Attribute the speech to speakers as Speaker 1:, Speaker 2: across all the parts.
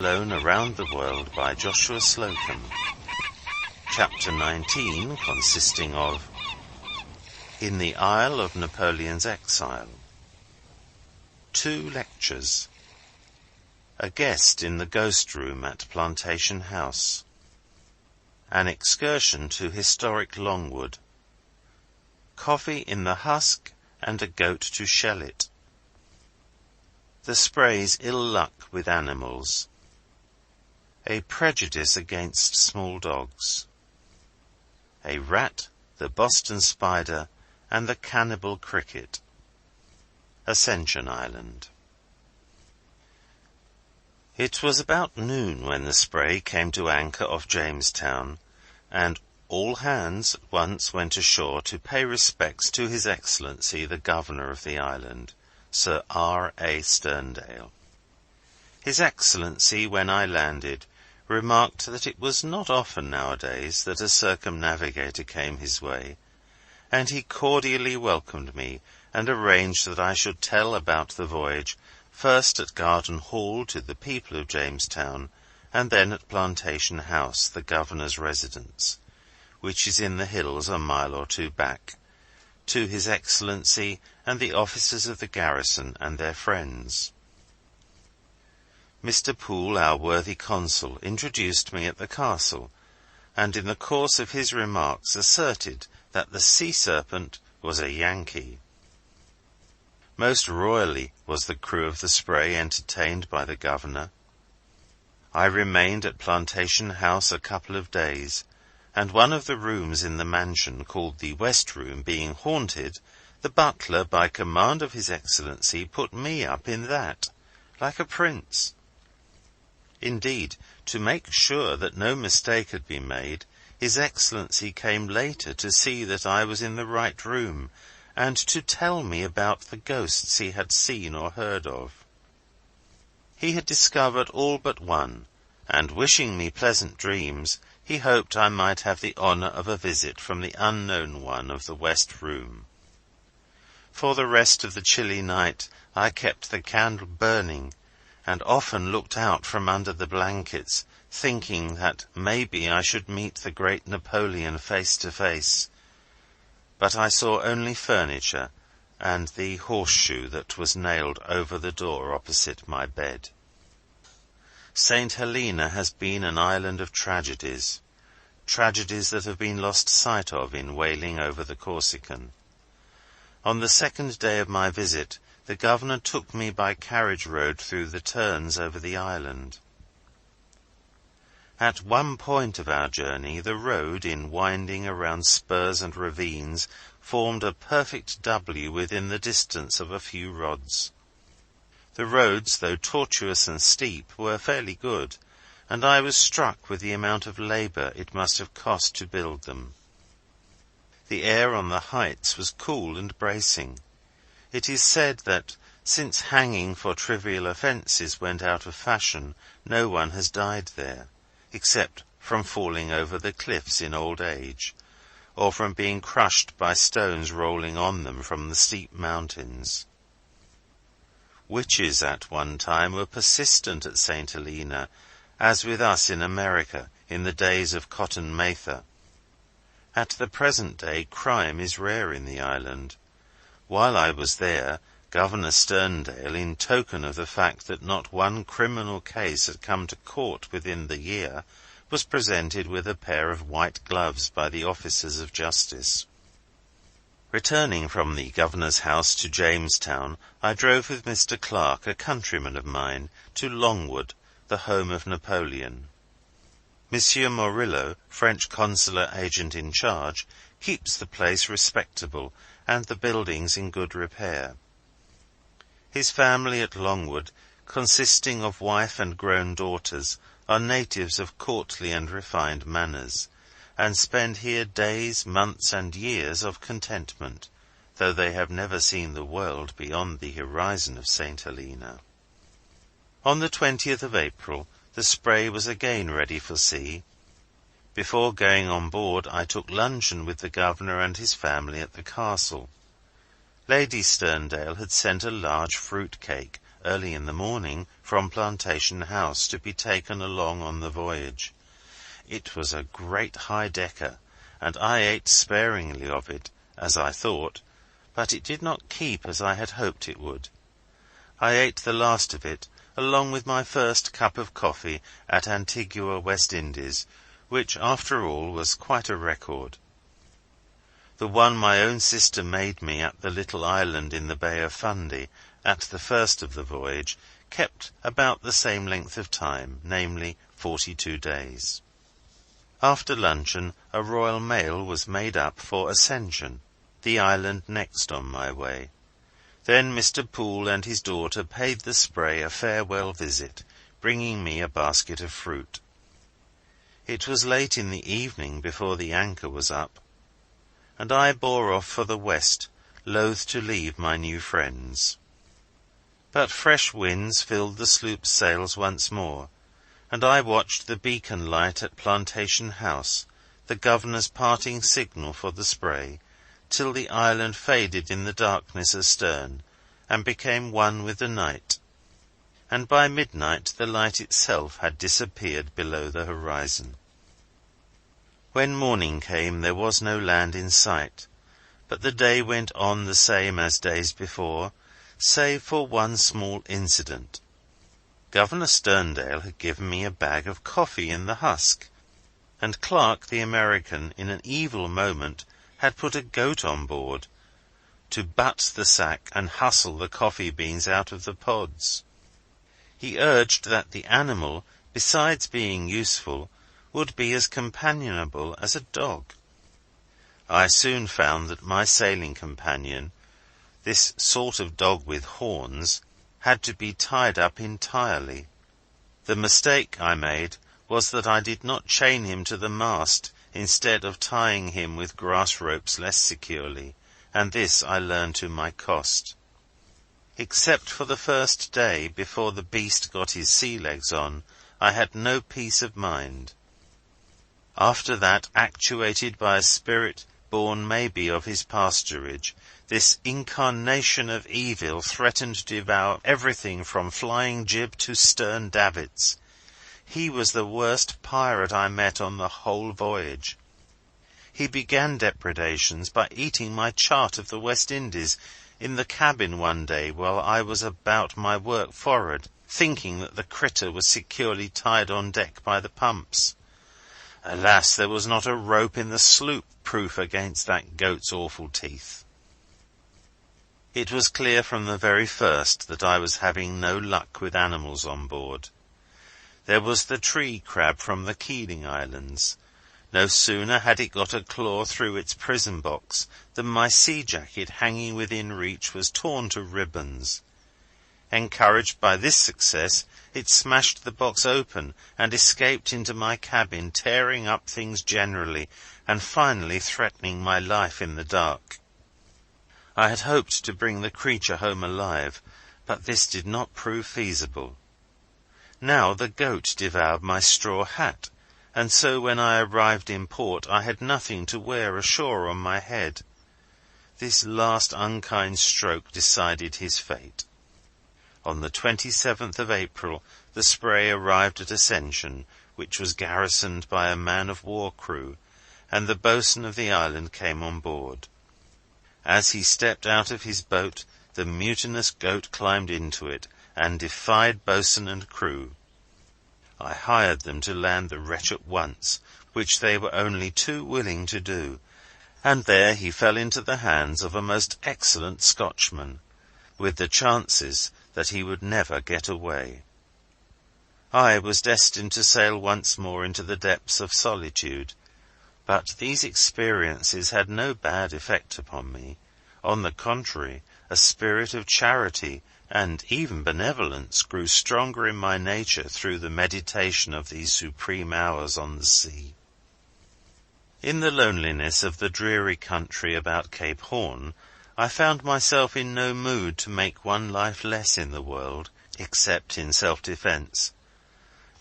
Speaker 1: blown around the world by Joshua Slocum. Chapter 19, consisting of In the Isle of Napoleon's Exile, 2 lectures, a guest in the ghost room at Plantation House, an excursion to historic Longwood, coffee in the husk and a goat to shell it, the Spray's ill luck with animals, a prejudice against small dogs, a rat, the Boston spider, and the cannibal cricket. Ascension Island. It was about noon when the Spray came to anchor off Jamestown, and all hands at once went ashore to pay respects to His Excellency the Governor of the island, Sir R.A. Sterndale. His Excellency, when I landed, remarked that it was not often nowadays that a circumnavigator came his way, and he cordially welcomed me and arranged that I should tell about the voyage, first at Garden Hall to the people of Jamestown, and then at Plantation House, the Governor's residence, which is in the hills a mile or 2 back, to His Excellency and the officers of the garrison and their friends. Mr. Poole, our worthy consul, introduced me at the castle, and in the course of his remarks asserted that the Sea Serpent was a Yankee. Most royally was the crew of the Spray entertained by the Governor. I remained at Plantation House a couple of days, and one of the rooms in the mansion, called the West Room, being haunted, the butler, by command of His Excellency, put me up in that, like a prince. Indeed, to make sure that no mistake had been made, His Excellency came later to see that I was in the right room, and to tell me about the ghosts he had seen or heard of. He had discovered all but one, and wishing me pleasant dreams, he hoped I might have the honour of a visit from the unknown one of the West Room. For the rest of the chilly night I kept the candle burning, and often looked out from under the blankets, thinking that maybe I should meet the great Napoleon face to face. But I saw only furniture, and the horseshoe that was nailed over the door opposite my bed. St. Helena has been an island of tragedies, tragedies that have been lost sight of in whaling over the Corsican. On the 2nd day of my visit, the Governor took me by carriage road through the turns over the island. At one point of our journey, the road, in winding around spurs and ravines, formed a perfect W within the distance of a few rods. The roads, though tortuous and steep, were fairly good, and I was struck with the amount of labour it must have cost to build them. The air on the heights was cool and bracing. It is said that, since hanging for trivial offences went out of fashion, no one has died there, except from falling over the cliffs in old age, or from being crushed by stones rolling on them from the steep mountains. Witches at one time were persistent at St. Helena, as with us in America in the days of Cotton Mather. At the present day crime is rare in the island. While I was there, Governor Sterndale, in token of the fact that not one criminal case had come to court within the year, was presented with a pair of white gloves by the officers of justice. Returning from the Governor's house to Jamestown, I drove with Mr. Clark, a countryman of mine, to Longwood, the home of Napoleon. Monsieur Morillo, French consular agent in charge, keeps the place respectable and the buildings in good repair. His family at Longwood, consisting of wife and grown daughters, are natives of courtly and refined manners, and spend here days, months, and years of contentment, though they have never seen the world beyond the horizon of St. Helena. On the 20th of April, the Spray was again ready for sea. Before going on board, I took luncheon with the Governor and his family at the castle. Lady Sterndale had sent a large fruit cake, early in the morning from Plantation House to be taken along on the voyage. It was a great high-decker, and I ate sparingly of it, as I thought, but it did not keep as I had hoped it would. I ate the last of it, along with my first cup of coffee at Antigua, West Indies, which, after all, was quite a record. The one my own sister made me at the little island in the Bay of Fundy, at the first of the voyage, kept about the same length of time, namely 42 days. After luncheon, a Royal Mail was made up for Ascension, the island next on my way. Then Mr. Poole and his daughter paid the Spray a farewell visit, bringing me a basket of fruit. It was late in the evening before the anchor was up, and I bore off for the west, loath to leave my new friends. But fresh winds filled the sloop's sails once more, and I watched the beacon light at Plantation House, the governor's parting signal for the Spray, till the island faded in the darkness astern, and became one with the night, and by midnight the light itself had disappeared below the horizon. When morning came there was no land in sight, but the day went on the same as days before, save for one small incident. Governor Sterndale had given me a bag of coffee in the husk, and Clark, the American, in an evil moment, had put a goat on board, to butt the sack and hustle the coffee beans out of the pods. He urged that the animal, besides being useful, would be as companionable as a dog. I soon found that my sailing companion, this sort of dog with horns, had to be tied up entirely. The mistake I made was that I did not chain him to the mast instead of tying him with grass ropes less securely, and this I learned to my cost. Except for the first day, before the beast got his sea legs on, I had no peace of mind. After that, actuated by a spirit born maybe of his pasturage, this incarnation of evil threatened to devour everything from flying jib to stern davits. He was the worst pirate I met on the whole voyage. He began depredations by eating my chart of the West Indies in the cabin one day while I was about my work forward, thinking that the critter was securely tied on deck by the pumps. Alas, there was not a rope in the sloop proof against that goat's awful teeth. It was clear from the very first that I was having no luck with animals on board. There was the tree crab from the Keeling Islands. No sooner had it got a claw through its prison box than my sea jacket hanging within reach was torn to ribbons. Encouraged by this success, it smashed the box open and escaped into my cabin, tearing up things generally, and finally threatening my life in the dark. I had hoped to bring the creature home alive, but this did not prove feasible. Now the goat devoured my straw hat, and so when I arrived in port I had nothing to wear ashore on my head. This last unkind stroke decided his fate. On the 27th of April the Spray arrived at Ascension, which was garrisoned by a man-of-war crew, and the boatswain of the island came on board. As he stepped out of his boat, the mutinous goat climbed into it, and defied boatswain and crew. I hired them to land the wretch at once, which they were only too willing to do, and there he fell into the hands of a most excellent Scotchman, with the chances that he would never get away. I was destined to sail once more into the depths of solitude, but these experiences had no bad effect upon me. On the contrary, a spirit of charity and even benevolence grew stronger in my nature through the meditation of these supreme hours on the sea. In the loneliness of the dreary country about Cape Horn, I found myself in no mood to make one life less in the world, except in self-defence.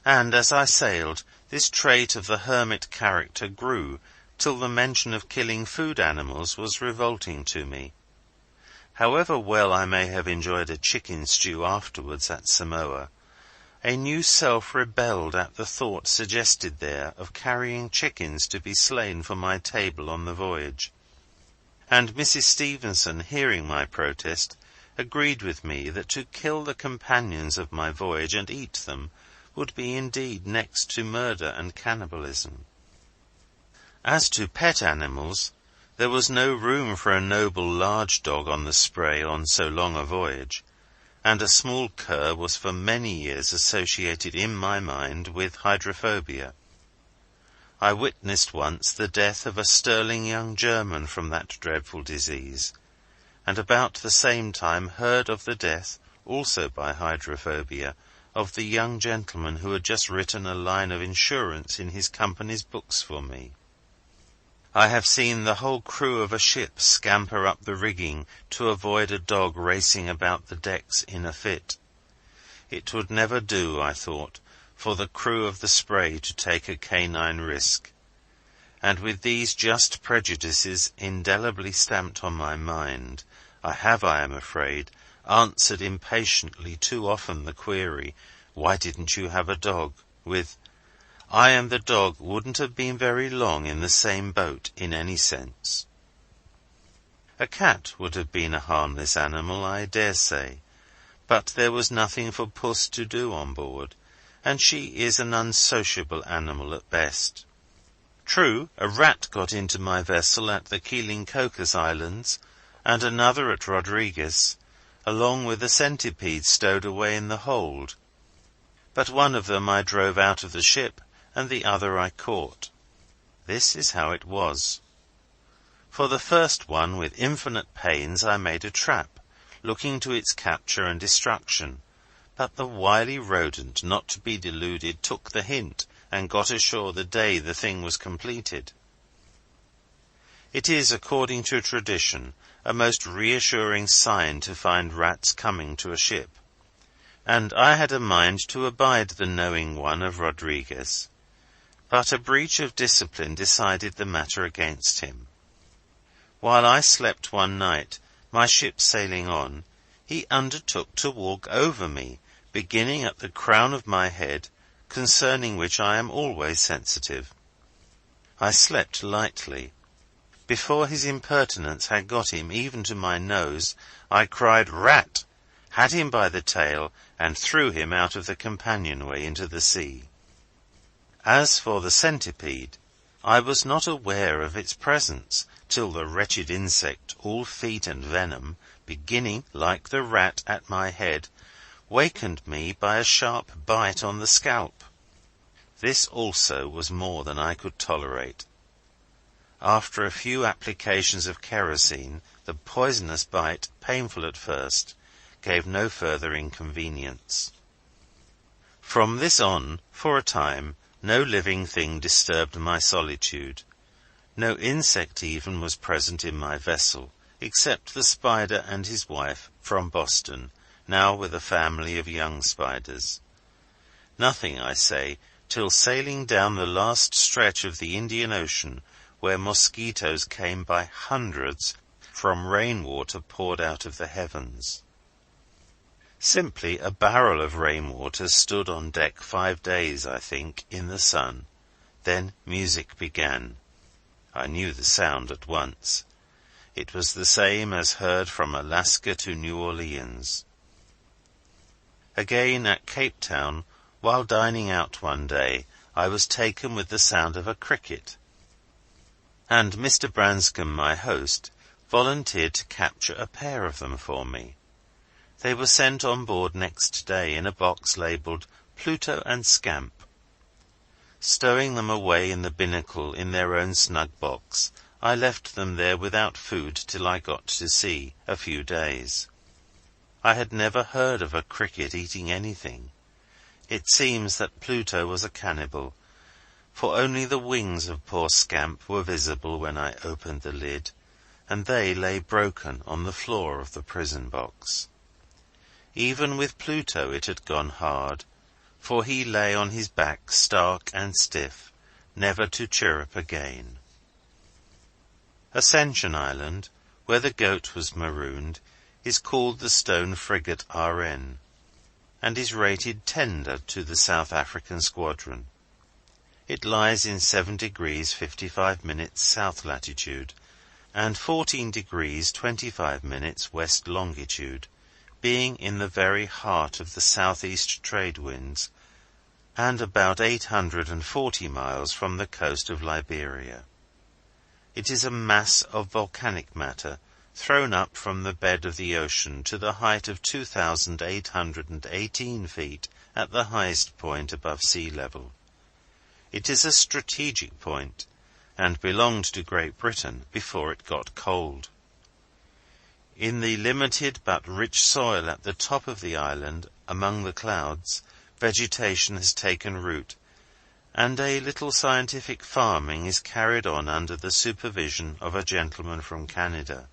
Speaker 1: And as I sailed, this trait of the hermit character grew, till the mention of killing food animals was revolting to me. However well I may have enjoyed a chicken stew afterwards at Samoa, a new self rebelled at the thought suggested there of carrying chickens to be slain for my table on the voyage, and Mrs. Stevenson, hearing my protest, agreed with me that to kill the companions of my voyage and eat them would be indeed next to murder and cannibalism. As to pet animals, there was no room for a noble large dog on the Spray on so long a voyage, and a small cur was for many years associated in my mind with hydrophobia. I witnessed once the death of a sterling young German from that dreadful disease, and about the same time heard of the death, also by hydrophobia, of the young gentleman who had just written a line of insurance in his company's books for me. I have seen the whole crew of a ship scamper up the rigging to avoid a dog racing about the decks in a fit. It would never do, I thought, for the crew of the Spray to take a canine risk, and with these just prejudices indelibly stamped on my mind, I have, I am afraid, answered impatiently too often the query, "Why didn't you have a dog?" with, "I and the dog wouldn't have been very long in the same boat in any sense." A cat would have been a harmless animal, I dare say, but there was nothing for Puss to do on board, and she is an unsociable animal at best. True, a rat got into my vessel at the Keeling Cocos Islands, and another at Rodriguez, along with a centipede stowed away in the hold, but one of them I drove out of the ship, and the other I caught. This is how it was. For the first one, with infinite pains, I made a trap, looking to its capture and destruction, but the wily rodent, not to be deluded, took the hint, and got ashore the day the thing was completed. It is, according to tradition, a most reassuring sign to find rats coming to a ship, and I had a mind to abide the knowing one of Rodriguez, but a breach of discipline decided the matter against him. While I slept one night, my ship sailing on, he undertook to walk over me, beginning at the crown of my head, concerning which I am always sensitive. I slept lightly. Before his impertinence had got him even to my nose, I cried "Rat!", had him by the tail, and threw him out of the companionway into the sea. As for the centipede, I was not aware of its presence till the wretched insect, all feet and venom, beginning, like the rat, at my head, wakened me by a sharp bite on the scalp. This also was more than I could tolerate. After a few applications of kerosene, the poisonous bite, painful at first, gave no further inconvenience. From this on, for a time, no living thing disturbed my solitude. No insect even was present in my vessel, except the spider and his wife, from Boston, now with a family of young spiders. Nothing, I say, till sailing down the last stretch of the Indian Ocean, where mosquitoes came by hundreds from rain-water poured out of the heavens. Simply a barrel of rain-water stood on deck 5 days, I think, in the sun. Then music began. I knew the sound at once. It was the same as heard from Alaska to New Orleans. Again at Cape Town, while dining out one day, I was taken with the sound of a cricket, and Mr. Branscombe, my host, volunteered to capture a pair of them for me. They were sent on board next day in a box labelled Pluto and Scamp. Stowing them away in the binnacle in their own snug box, I left them there without food till I got to sea, a few days. I had never heard of a cricket eating anything. It seems that Pluto was a cannibal, for only the wings of poor Scamp were visible when I opened the lid, and they lay broken on the floor of the prison box. Even with Pluto it had gone hard, for he lay on his back stark and stiff, never to chirrup again. Ascension Island, where the goat was marooned, is called the stone frigate RN, and is rated tender to the South African squadron. It lies in 7 degrees 55 minutes south latitude and 14 degrees 25 minutes west longitude, being in the very heart of the southeast trade winds, and about 840 miles from the coast of Liberia. It is a mass of volcanic matter thrown up from the bed of the ocean to the height of 2,818 feet at the highest point above sea level. It is a strategic point, and belonged to Great Britain before it got cold. In the limited but rich soil at the top of the island, among the clouds, vegetation has taken root, and a little scientific farming is carried on under the supervision of a gentleman from Canada.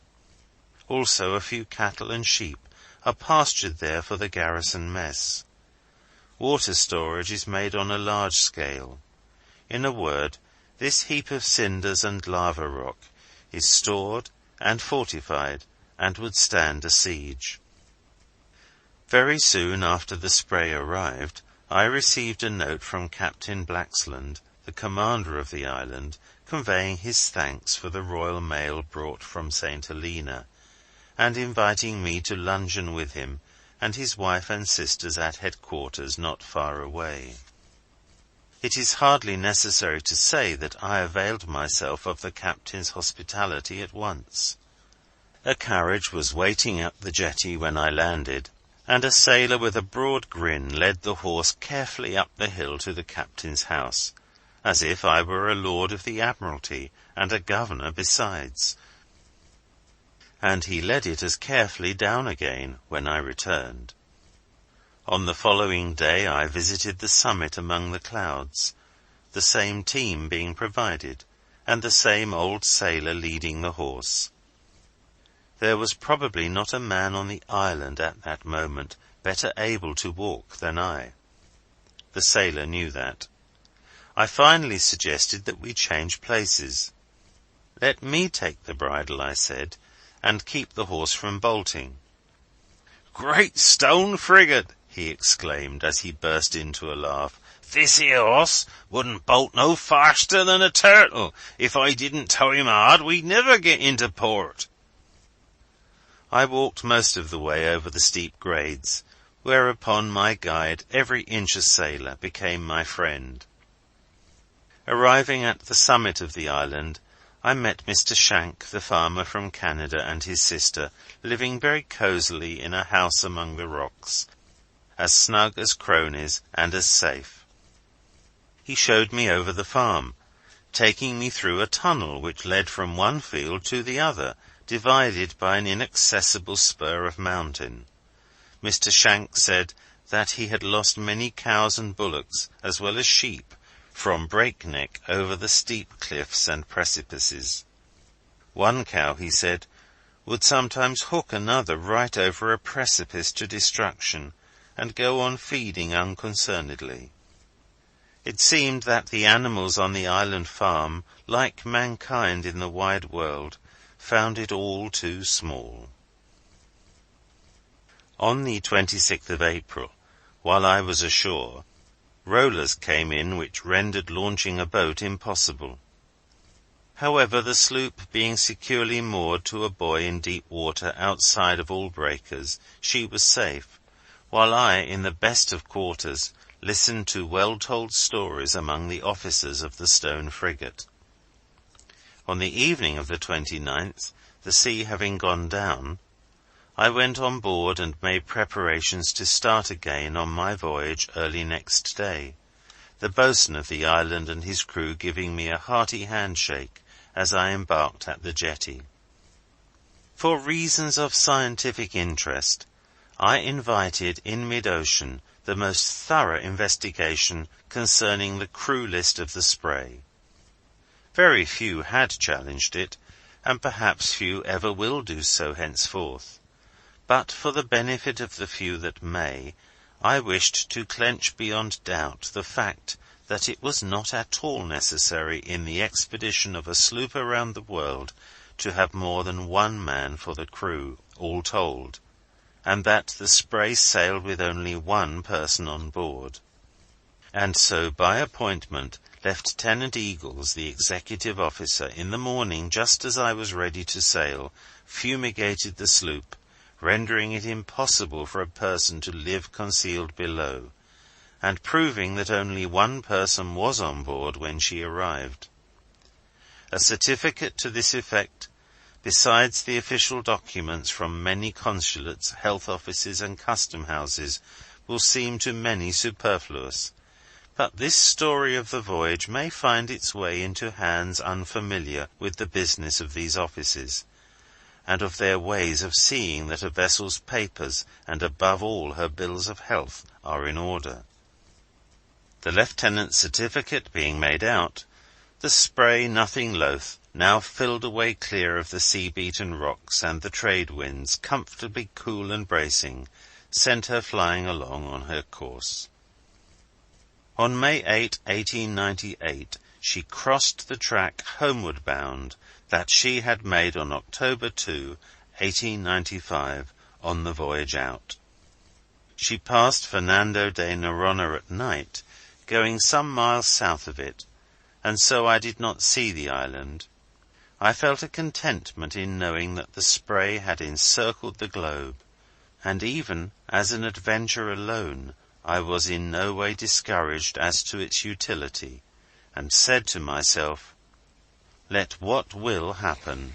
Speaker 1: Also a few cattle and sheep are pastured there for the garrison mess. Water storage is made on a large scale. In a word, this heap of cinders and lava rock is stored and fortified and would stand a siege. Very soon after the Spray arrived, I received a note from Captain Blaxland, the commander of the island, conveying his thanks for the Royal Mail brought from St. Helena, and inviting me to luncheon with him and his wife and sisters at headquarters not far away. It is hardly necessary to say that I availed myself of the captain's hospitality at once. A carriage was waiting at the jetty when I landed, and a sailor with a broad grin led the horse carefully up the hill to the captain's house, as if I were a lord of the Admiralty and a governor besides. And he led it as carefully down again when I returned. On the following day I visited the summit among the clouds, the same team being provided, and the same old sailor leading the horse. There was probably not a man on the island at that moment better able to walk than I. The sailor knew that. I finally suggested that we change places. "Let me take the bridle," I said, "and keep the horse from bolting." "Great stone frigate!" he exclaimed, as he burst into a laugh. "This here horse wouldn't bolt no faster than a turtle. If I didn't tow him hard, we'd never get into port." I walked most of the way over the steep grades, whereupon my guide, every inch a sailor, became my friend. Arriving at the summit of the island, I met Mr. Shank, the farmer from Canada, and his sister, living very cosily in a house among the rocks, as snug as cronies and as safe. He showed me over the farm, taking me through a tunnel which led from one field to the other, divided by an inaccessible spur of mountain. Mr. Shank said that he had lost many cows and bullocks, as well as sheep, from breakneck over the steep cliffs and precipices. One cow, he said, would sometimes hook another right over a precipice to destruction, and go on feeding unconcernedly. It seemed that the animals on the island farm, like mankind in the wide world, found it all too small. On the 26th of April, while I was ashore, rollers came in which rendered launching a boat impossible. However, the sloop being securely moored to a buoy in deep water outside of all breakers, she was safe, while I, in the best of quarters, listened to well-told stories among the officers of the stone frigate. On the evening of the 29th, the sea having gone down, I went on board and made preparations to start again on my voyage early next day, the boatswain of the island and his crew giving me a hearty handshake as I embarked at the jetty. For reasons of scientific interest, I invited in mid-ocean the most thorough investigation concerning the crew list of the Spray. Very few had challenged it, and perhaps few ever will do so henceforth. But for the benefit of the few that may, I wished to clench beyond doubt the fact that it was not at all necessary in the expedition of a sloop around the world to have more than one man for the crew, all told, and that the Spray sailed with only one person on board. And so, by appointment, Lieutenant Eagles, the executive officer, in the morning, just as I was ready to sail, fumigated the sloop, rendering it impossible for a person to live concealed below, and proving that only one person was on board when she arrived. A certificate to this effect, besides the official documents from many consulates, health offices, and custom houses, will seem to many superfluous, but this story of the voyage may find its way into hands unfamiliar with the business of these offices, and of their ways of seeing that a vessel's papers, and above all her bills of health, are in order. The lieutenant's certificate being made out, the Spray, nothing loath, now filled away clear of the sea-beaten rocks and the trade winds, comfortably cool and bracing, sent her flying along on her course. On May 8, 1898, she crossed the track homeward bound that she had made on October 2, 1895, on the voyage out. She passed Fernando de Noronha at night, going some miles south of it, and so I did not see the island. I felt a contentment in knowing that the Spray had encircled the globe, and even as an adventure alone, I was in no way discouraged as to its utility, and said to myself, let what will happen,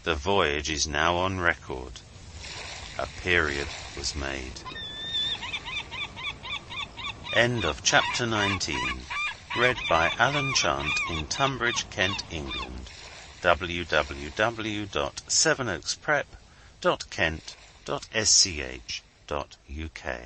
Speaker 1: the voyage is now on record. A period was made. End of chapter 19. Read by Alan Chant in Tunbridge, Kent, England. www.sevenoaksprep.kent.sch.uk